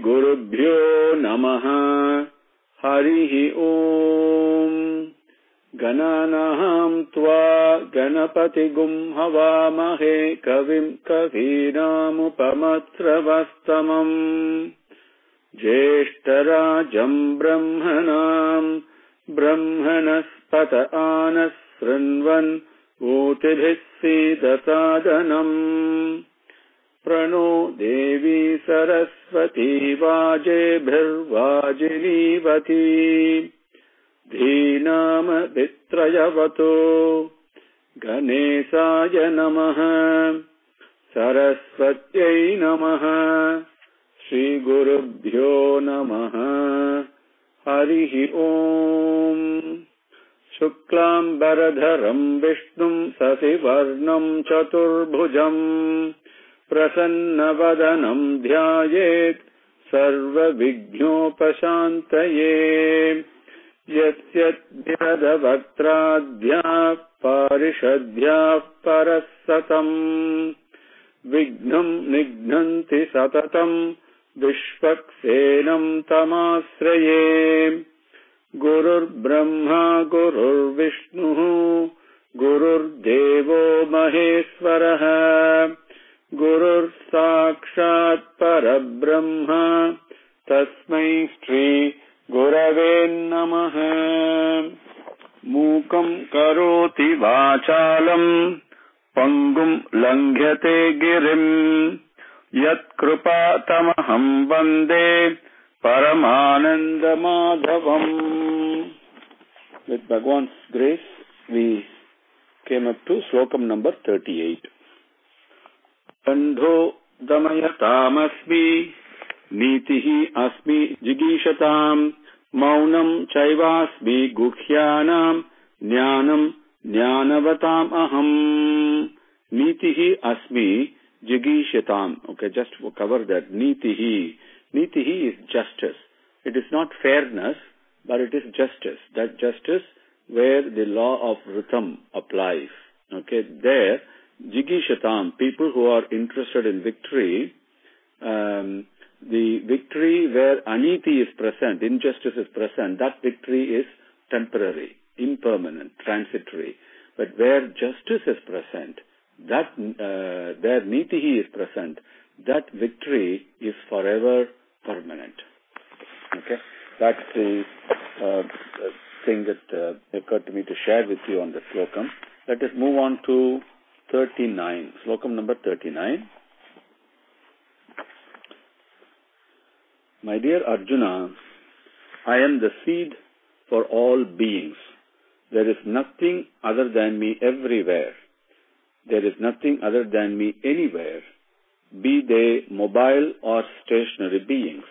Gurubhyo Namaha. Harihi Om. Gananaham Tva Ganapatigum Havamahe Kavim Kavinamupamattravastamam. Jeshtarajam Brahmanam Brahmanaspata Anasrinvan Utibhissidasadanam. Prano Devi Saraswati Vajebhirvajinivati. Dhinama Vitrayavato Ganesaya Namaha. Saraswatyai Namaha. Shri Gurubhyo Namaha. Harihi Om. Shuklam Baradharam Vishnum Sasivarnam Chaturbhujam Prasannavadanam Dhyayet Sarva Vignopashantaye. Yasyat Vyadavakradhya Parishadhya Parasatam Vignam Nignanti Satatam Vishvaksenam Tamasraye. Gurur Brahma Gurur Vishnu Gurur Devo Maheswaraha. Gurur Sakshat Parabrahma Tasmai Shri Gurave Namaha. Mukam Karoti Vachalam Pangum Langhate Girim Yat Krupa Tamaham Vande Paramananda Madhavam. With Bhagavan's grace, we came up to Slokam number 38. Bandho Damayatamasmi Nitihi Asmi Jigishatam Maunam Chaivasmi Gukhyanam Jnanam Jnanavatam Aham. Nitihi Asmi Jigishatam. Okay, just to cover that. Nitihi. Nitihi is justice. It is not fairness, but it is justice. That justice where the law of Ritham applies. Okay, there, Jigishatam, people who are interested in victory, the victory where Aniti is present, injustice is present, that victory is temporary, impermanent, transitory. But where justice is present, that where Nitihi is present, that victory is forever permanent. Okay, that's the thing that occurred to me to share with you on the slokam. Let us move on to 39, slokam number 39. My dear Arjuna, I am the seed for all beings. There is nothing other than me everywhere. There is nothing other than me anywhere, be they mobile or stationary beings.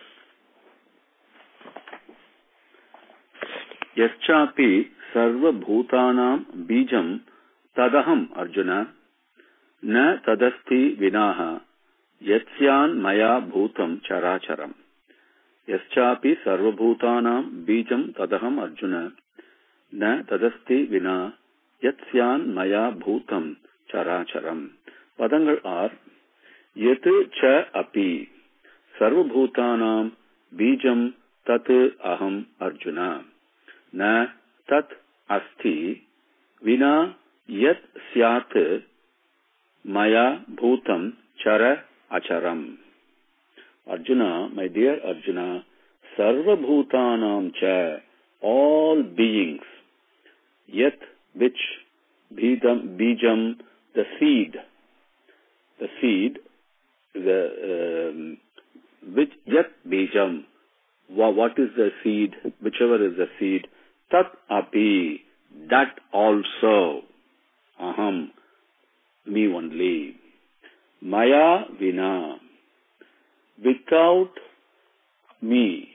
Yaschapi sarva bhutanam bijam tadaham Arjuna na tadasti vinaha yatsyan maya bhutam characharam. Yaschapi sarva bhutanam bijam tadaham Arjuna na tadasti vina yatsyan maya bhutam characharam. Padangal are Yat cha api sarva bhutanam bijam tat aham Arjuna na tat asti vina yat syat maya bhutam chara acharam. Arjuna, my dear Arjuna, sarva bhutanam cha, all beings, yat, which, bijam, the seed, which, yat bijam, what is the seed, whichever is the seed, tat api, that also, aham, me only, maya vina, without me,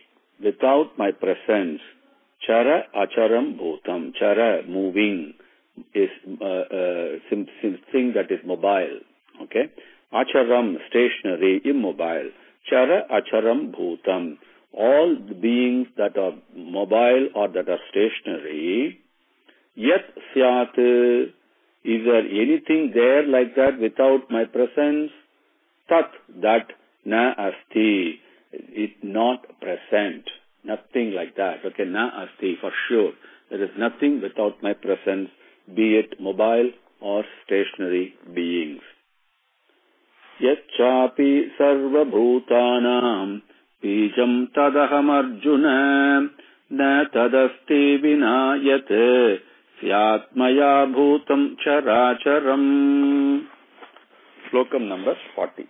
without my presence, chara acharam bhutam, chara, moving, is thing that is mobile, okay? Acharam, stationary, immobile. Chara acharam bhutam, all the beings that are mobile or that are stationary. Yat syat, is there anything there like that without my presence? Tat, that, na asti, It's not present. Nothing like that. Okay, na asti, for sure. There is nothing without my presence, be it mobile or stationary beings. Yacchapi sarva bhutanam bijam tadaham arjuna na tadasti vinayate syatmaya bhutam characharam. Slokam number 40.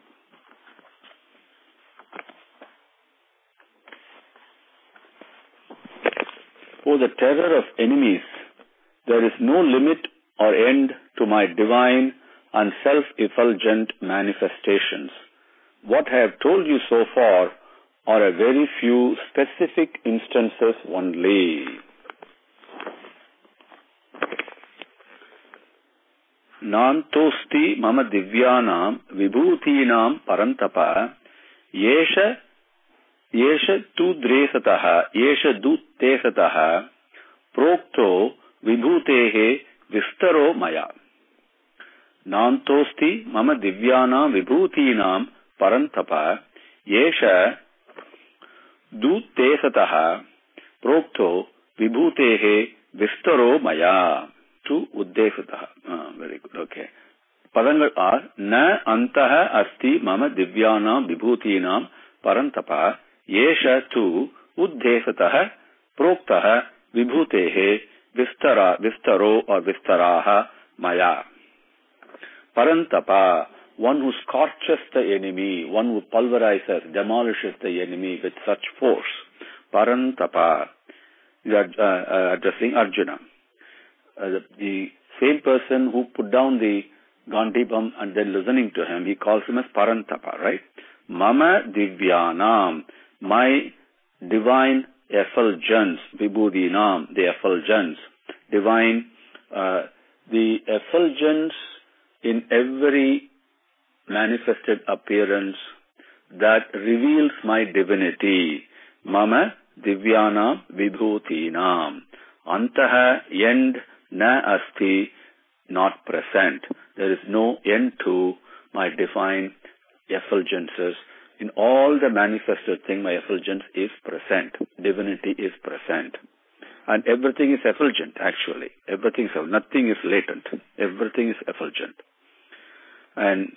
For the terror of enemies, there is no limit or end to my divine and self-effulgent manifestations. What I have told you so far are a very few specific instances only. Nantosti mama divyanam vibhutinam parantapa yesha tu dresataha prokto vibhutehe vistaro maya. Nantosti mama divyanam vibhutinam parantapa yesha dutesataha prokto vibhutehe vistaro maya. To uddesataha. Very good. Okay. Padangal are na antaha asti mama divyanam vibhutinam parantapa yesha tu uddesataha proktaha vibhutehe vistaro or vistaraha maya. Parantapa, one who scorches the enemy, one who pulverizes, demolishes the enemy with such force. Parantapa, you are addressing Arjuna. The same person who put down the Gandhipam and then listening to him, he calls him as Parantapa, right? Mama Divyanam, my divine effulgence, Vibhudinam, the effulgence, divine, the effulgence in every manifested appearance that reveals my divinity. Mama Divyanam Vibhutinam. Antaha, end, na asti, not present. There is no end to my divine effulgences. In all the manifested thing, my effulgence is present. Divinity is present. And everything is effulgent, actually. Nothing is latent. Everything is effulgent. And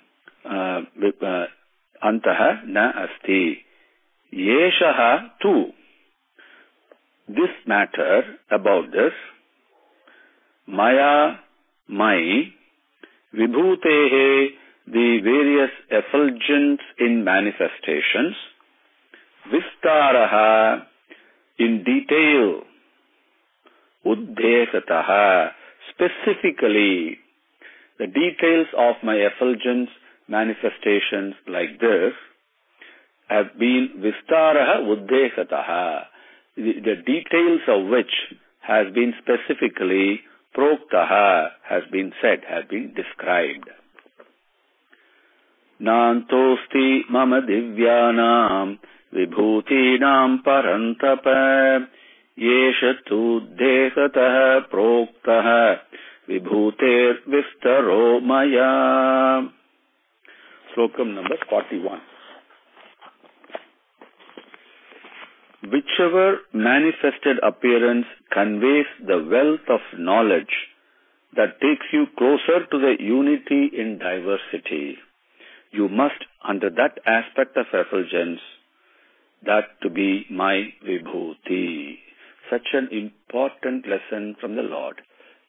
antaha na asti. Yeshaha tu. This matter, about this, maya, my, vibhutehe, the various effulgence in manifestations, vistaraha, in detail, uddesataha, specifically, the details of my effulgence manifestations like this have been vistaraha uddesataha, the details of which has been specifically proktaha, has been said, has been described. Nantosti mama divyanam vibhutinam parantapa yesha tu desataha proktaha vibhuter vistaro maya. Slokam number 41. Whichever manifested appearance conveys the wealth of knowledge that takes you closer to the unity in diversity, you must, under that aspect of effulgence, that to be my Vibhuti. Such an important lesson from the Lord.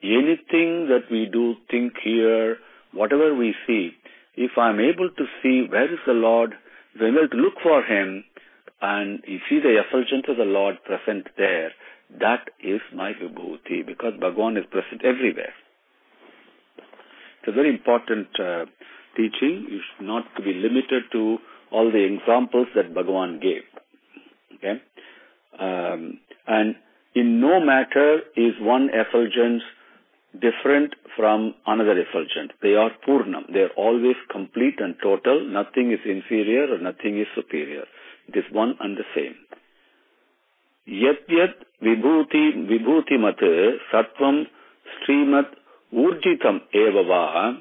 Anything that we do, think, hear, whatever we see, if I am able to see where is the Lord, if I am able to look for Him, and you see the effulgence of the Lord present there, that is my Vibhuti, because Bhagavan is present everywhere. It's a very important teaching. You should not to be limited to all the examples that Bhagavan gave. Okay? And in no matter is one effulgence different from another effulgence. They are Purnam. They are always complete and total. Nothing is inferior or nothing is superior. It is one and the same. Yat yat vibhuti mat sattvam srimat urjitam evava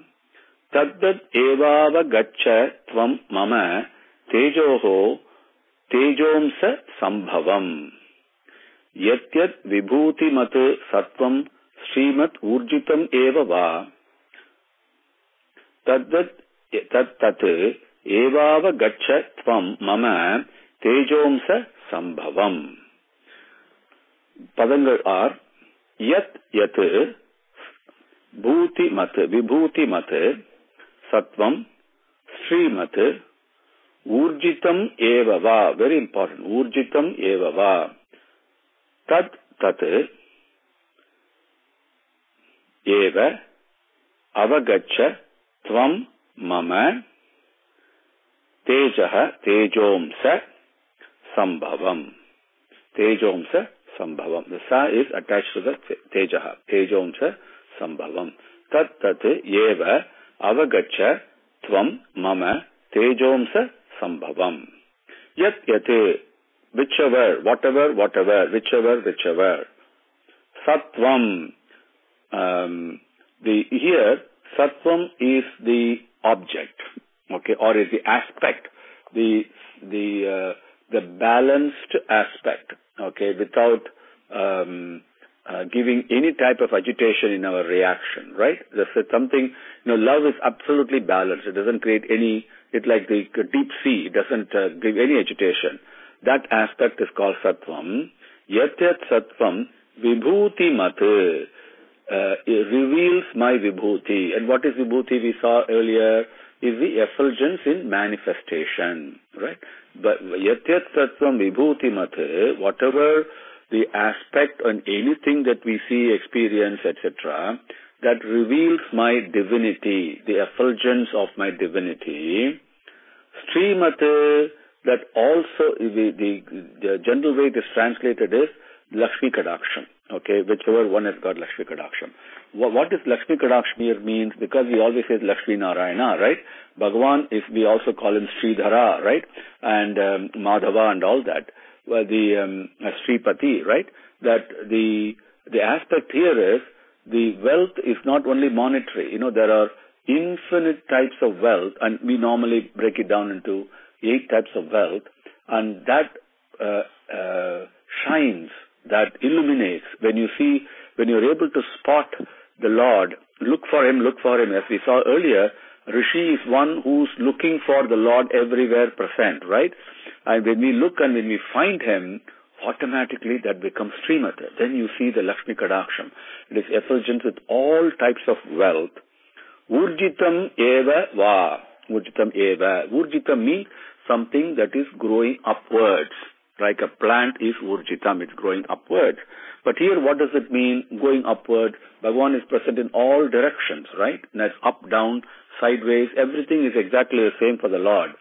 taddad evava gaccha tvam mama tejoho tejomsa sambhavam. Yat yat vibhuti mat sattvam srimat urjitam eva va. Tat tat evava gaccha tvam mama tejomsa sambhavam. Padangal are yat yat bhuti mat vibhuti mat sattvam srimat urjitam eva va. Very important. Urjitam eva va. Tat tat eva avagaccha tvam mama tejaha tejomsa sambhavam. Tejomsa sambhavam. The sa is attached to the tejaha. Tejomsa sambhavam. Tat tat eva avagaccha tvam mama tejomsa sambhavam. Yat yate, whichever, whatever, whichever. Sattvam. Here, sattvam is the object, okay, or is the aspect, the balanced aspect, okay, without giving any type of agitation in our reaction, right? That's something, love is absolutely balanced. It doesn't create any, it's like the deep sea. It doesn't give any agitation. That aspect is called sattvam. Yat yat sattvam vibhuti mat. It reveals my vibhuti. And what is vibhuti we saw earlier is the effulgence in manifestation, right? But yat yat sattvam vibhuti mat, whatever the aspect on anything that we see, experience, etc., that reveals my divinity, the effulgence of my divinity. Srimate, that also, the general way it is translated is Lakshmi Kadaksham, okay, whichever one has got Lakshmi Kadaksham. What is Lakshmi Kadaksham here means, because we always say Lakshmi Narayana, right? Bhagavan, we also call him Sridhara, right? And Madhava and all that. Well, the Sripati, right? That the aspect here is, the wealth is not only monetary. There are infinite types of wealth, and we normally break it down into 8 types of wealth, and that shines, that illuminates. When you're able to spot the Lord, look for him. As we saw earlier, Rishi is one who's looking for the Lord everywhere present, right? And when we look and when we find him, automatically that becomes Srimata. Then you see the Lakshmi Kadaksham. It is effulgent with all types of wealth. Urjitam eva va. Urjitam eva. Urjitam means something that is growing upwards. Like a plant is urjitam, it's growing upwards. But here what does it mean, going upwards? Bhagavan is present in all directions, right? And that's up, down, sideways, everything is exactly the same for the Lord.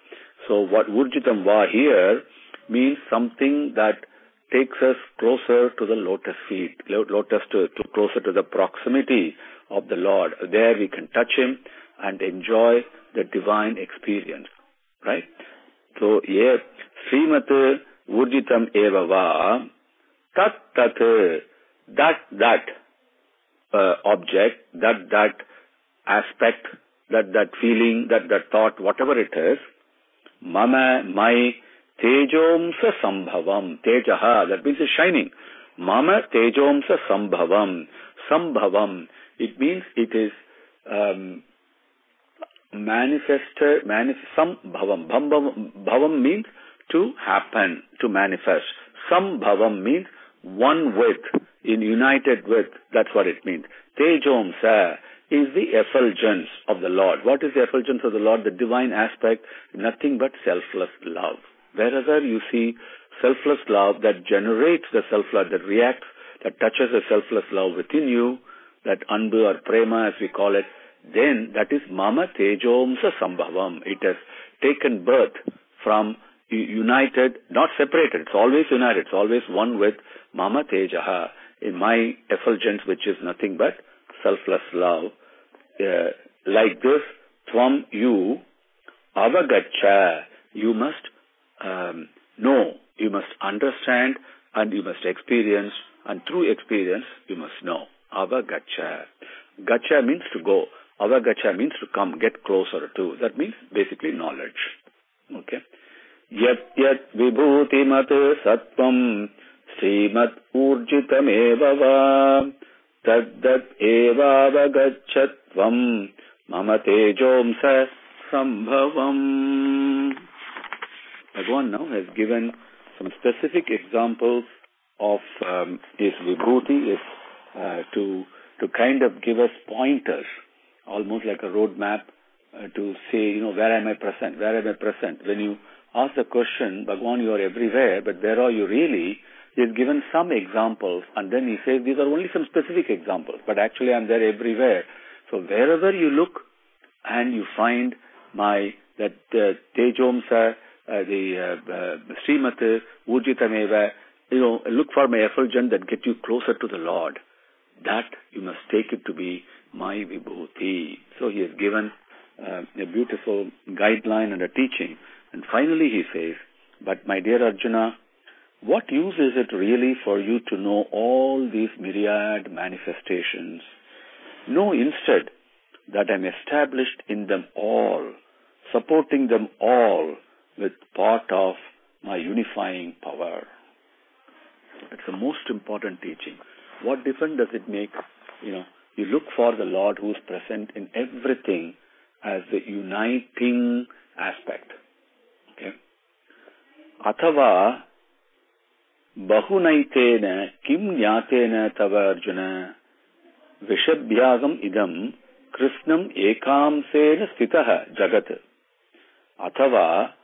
So what urjitam va here means something that takes us closer to the lotus feet, closer to the proximity of the Lord. There we can touch him and enjoy the divine experience, right? So here, Srimate urjitam eva va, tat that object, that aspect, that feeling, that thought, whatever it is, mama, my, tejomsa sambhavam, tejaha, that means it's shining. Mama tejomsa sambhavam, sambhavam, it means it is manifested, sambhavam, bhavam means to happen, to manifest. Sambhavam means one with, united with, that's what it means. Tejomsa is the effulgence of the Lord. What is the effulgence of the Lord? The divine aspect, nothing but selfless love. Wherever you see selfless love that generates the self-love, that reacts, that touches the selfless love within you, that anbu or prema as we call it, then that is mama tejomsa sambhavam. It has taken birth from united, not separated. It's always united. It's always one with mama tejaha, in my effulgence, which is nothing but selfless love. Like this, tvam you, avagaccha, you must know, you must understand, and you must experience, and through experience you must know. Avagaccha. Gaccha means to go. Avagaccha means to come, get closer to. That means basically knowledge. Okay. Yat yat vibhuti mat sattvam srimat urjitameva va tad eva vagachatvam mama tejomsa sambhavam. Bhagavan now has given some specific examples of his vibhuti to kind of give us pointers, almost like a roadmap to say, where am I present? Where am I present? When you ask the question, Bhagavan, you are everywhere, but where are you really? He has given some examples, and then he says, these are only some specific examples, but actually I'm there everywhere. So wherever you look, and you find that Tejomsa, the Srimati, Ujitameva, look for my effulgence that get you closer to the Lord. That you must take it to be my Vibhuti. So he has given a beautiful guideline and a teaching. And finally he says, but my dear Arjuna, what use is it really for you to know all these myriad manifestations? Know instead that I am established in them all, supporting them all with part of my unifying power. It's the most important teaching. What difference does it make? You look for the Lord who is present in everything as the uniting aspect. Okay? Athava bahunaitena kim jnatena tava Arjuna vishabhyagam idam Krishnam ekamsena stitaha jagat. Athava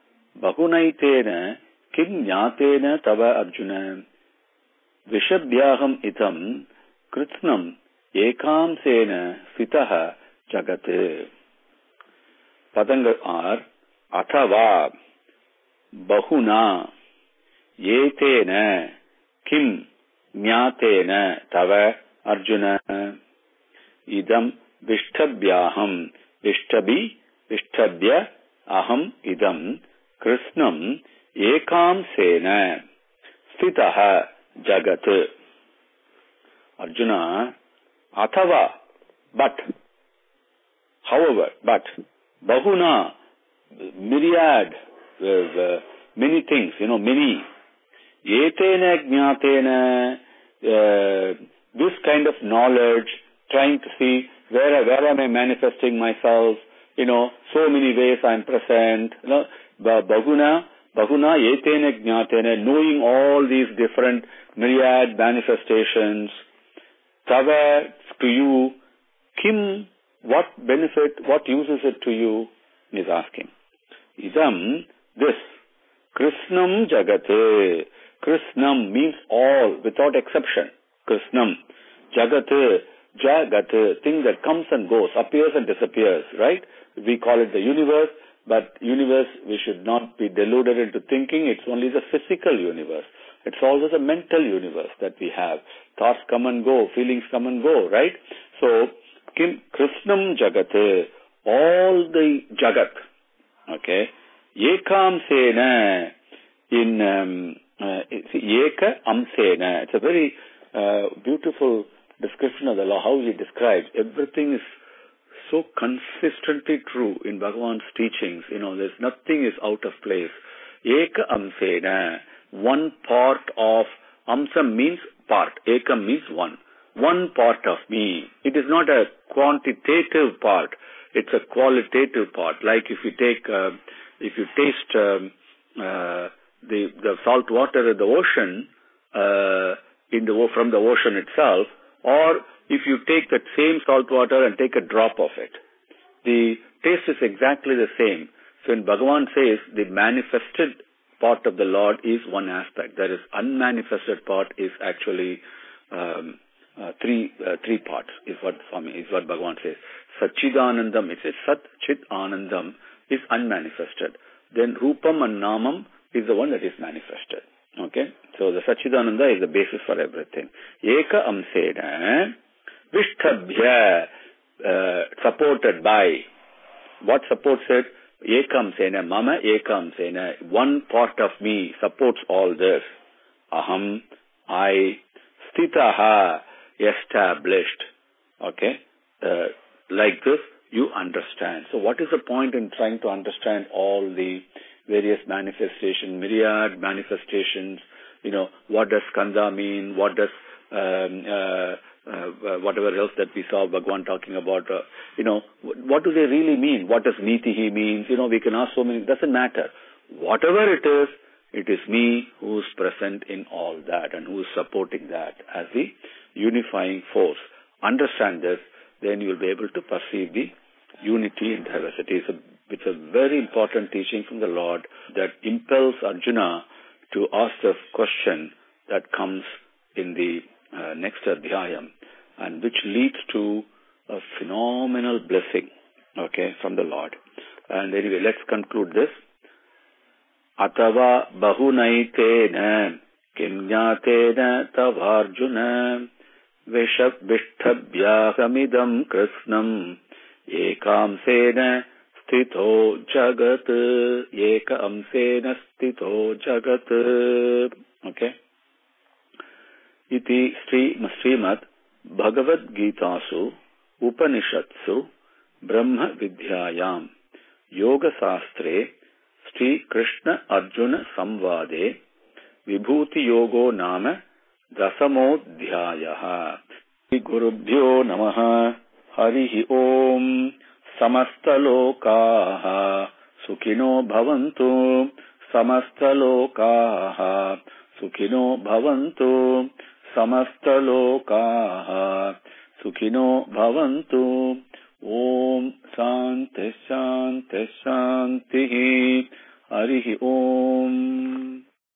bahunaitena kim jnatena tava Arjuna vishabhyagam idam Krishnam ekamsena stitaha jagat. Padanga are athava bahuna yetena kim jnatena tava Arjuna idam vishtabhyaham vishtabhya aham idam Krishnam ekamsena stitaha jagat. Arjuna, athava, but, however, but, bahuna, myriad, many things, many. Yetena jnatena, this kind of knowledge, trying to see where am I manifesting myself, so many ways I am present, bahuna yetena jnatena, knowing all these different myriad manifestations, tava, to you, kim, what benefit, what use is it to you? He is asking. Idam, this, Krishnam jagate. Krishnam means all, without exception. Krishnam. Jagate, jagat, thing that comes and goes, appears and disappears, right? We call it the universe, but universe, we should not be deluded into thinking it's only the physical universe. It's also the mental universe that we have. Thoughts come and go, feelings come and go, right? So, Krishnam jagate, all the jagat, okay? Yekam sena, Yeka amsena. It's a very beautiful description of the law, how he describes. Everything is so consistently true in Bhagavan's teachings. There's nothing is out of place. Eka amsena, one part of, amsa means part, ekam means one. One part of me. It is not a quantitative part. It's a qualitative part. Like if you taste the salt water in the ocean, from the ocean itself, or if you take that same salt water and take a drop of it, the taste is exactly the same. So when Bhagavan says the manifested part of the Lord is one aspect, that is unmanifested part is actually three parts is what Bhagavan says. Satchidanandam, it says Sat Chit Anandam is unmanifested. Then Rupam and Namam is the one that is manifested. Okay? So the Satchidananda is the basis for everything. Eka Amsena Vishtabhya, supported by. What supports it? Ekam Sena, Mama Ekam Sena, one part of me supports all this. Aham, I, Stitaha, established. Okay? Like this, you understand. So what is the point in trying to understand all the various manifestations, myriad manifestations. What does skanda mean? What does whatever else that we saw Bhagavan talking about, what do they really mean? What does nitihi means? We can ask so many. It doesn't matter. Whatever it is me who's present in all that and who's supporting that as the unifying force. Understand this, then you will be able to perceive the unity in diversity. It's a very important teaching from the Lord that impels Arjuna to ask the question that comes in the next adhyayam, and which leads to a phenomenal blessing, from the Lord. And anyway, let's conclude this. Atava bahunaitena kimnyatena tavarjuna vishtabhyāhamidam krishnam ekamsena stito jagat Okay. Iti Srimad Bhagavad Gitasu Upanishatsu Brahma Vidyayam Yoga Sastre Sri Krishna Arjuna Samvade Vibhuti Yogo Nama Dasamodhyayaha. Gurubhyo Namaha. Harihi Om. Samastalokaha Sukhino Bhavantu. Samastalokaha Sukhino Bhavantu. Samastalokaha Sukhino Bhavantu. Om Shanti Shanti Shanti. Harihi Om.